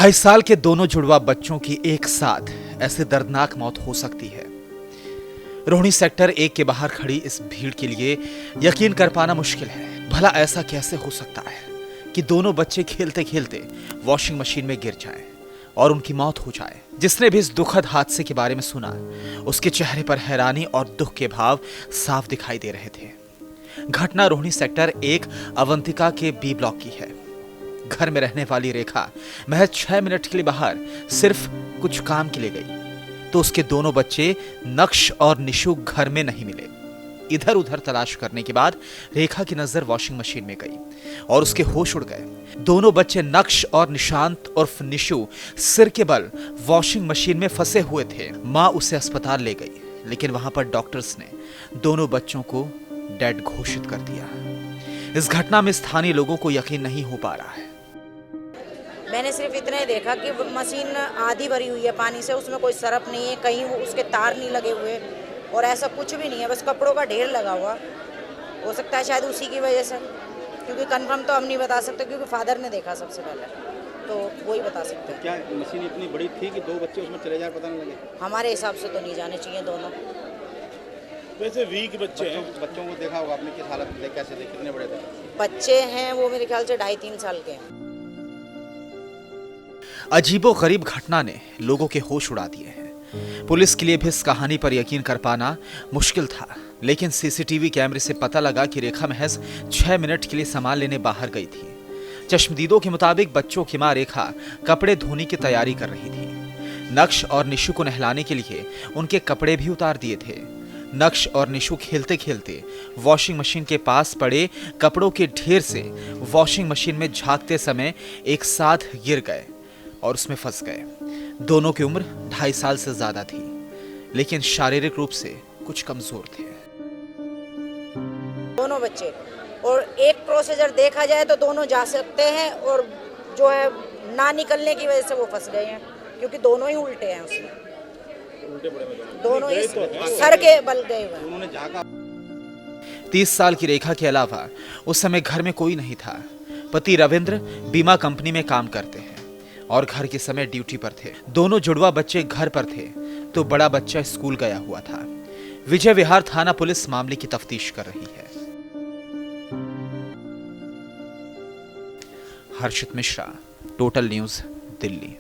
2.5 साल के दोनों जुड़वा बच्चों की एक साथ ऐसे दर्दनाक मौत हो सकती है। रोहिणी सेक्टर 1 के बाहर खड़ी इस भीड़ के लिए यकीन कर पाना मुश्किल है। भला ऐसा कैसे हो सकता है कि दोनों बच्चे खेलते खेलते वॉशिंग मशीन में गिर जाएं और उनकी मौत हो जाए। जिसने भी इस दुखद हादसे के बारे में सुना, उसके चेहरे पर हैरानी और दुख के भाव साफ दिखाई दे रहे थे। घटना रोहिणी सेक्टर 1 अवंतिका के बी ब्लॉक की है। घर में रहने वाली रेखा महज 6 मिनट के लिए बाहर सिर्फ कुछ काम के लिए गई तो उसके दोनों बच्चे नक्श और निशु घर में नहीं मिले। इधर उधर तलाश करने के बाद रेखा की नजर वॉशिंग मशीन में गई और उसके होश उड़ गए। दोनों बच्चे नक्श और निशांत उर्फ निशु सिर के बल वॉशिंग मशीन में फंसे हुए थे। मां उसे अस्पताल ले गई, लेकिन वहां पर डॉक्टर्स ने दोनों बच्चों को डेड घोषित कर दिया। इस घटना में स्थानीय लोगों को यकीन नहीं हो पा रहा है। मैंने सिर्फ इतना ही देखा कि मशीन आधी भरी हुई है पानी से, उसमें कोई सरफ नहीं है, कहीं उसके तार नहीं लगे हुए और ऐसा कुछ भी नहीं है, बस कपड़ों का ढेर लगा हुआ। हो सकता है शायद उसी की वजह से, क्योंकि कंफर्म तो हम नहीं बता सकते, क्योंकि फादर ने देखा सबसे पहले, तो वो ही बता सकते हैं। क्या मशीन इतनी बड़ी थी कि 2 बच्चे उसमें चले जाए, पता नहीं लगे? हमारे हिसाब से तो नहीं जाने चाहिए दोनों। वैसे वीक बच्चे हैं, बच्चों को देखा होगा आपने, किस हालत में कैसे थे, कितने बड़े थे? बच्चे हैं वो मेरे ख्याल से 2.5-3 साल के हैं। अजीबोगरीब घटना ने लोगों के होश उड़ा दिए हैं। पुलिस के लिए भी इस कहानी पर यकीन कर पाना मुश्किल था, लेकिन सीसीटीवी कैमरे से पता लगा कि रेखा महज 6 मिनट के लिए सामान लेने बाहर गई थी। चश्मदीदों के मुताबिक बच्चों की मां रेखा कपड़े धोने की तैयारी कर रही थी। नक्श और निशु को नहलाने के लिए उनके कपड़े भी उतार दिए थे। नक्श और निशु खेलते खेलते वॉशिंग मशीन के पास पड़े कपड़ों के ढेर से वॉशिंग मशीन में झांकते समय एक साथ गिर गए और उसमें फंस गए। दोनों की उम्र 2.5 साल से ज्यादा थी, लेकिन शारीरिक रूप से कुछ कमजोर थे। दोनों बच्चे, और एक प्रोसीजर देखा जाए तो दोनों जा सकते हैं, और जो है ना निकलने की वजह से वो फंस गए हैं, क्योंकि दोनों ही उल्टे हैं उसमें, उल्टे पड़े में दोनों ही सर के बल गए हुए हैं। उन्होंने झाँका। 30 साल की रेखा के अलावा उस समय घर में कोई नहीं था। पति रविंद्र बीमा कंपनी में काम करते हैं और घर के समय ड्यूटी पर थे। दोनों जुड़वा बच्चे घर पर थे तो बड़ा बच्चा स्कूल गया हुआ था। विजय विहार थाना पुलिस मामले की तफ्तीश कर रही है। हर्षित मिश्रा, टोटल न्यूज़, दिल्ली।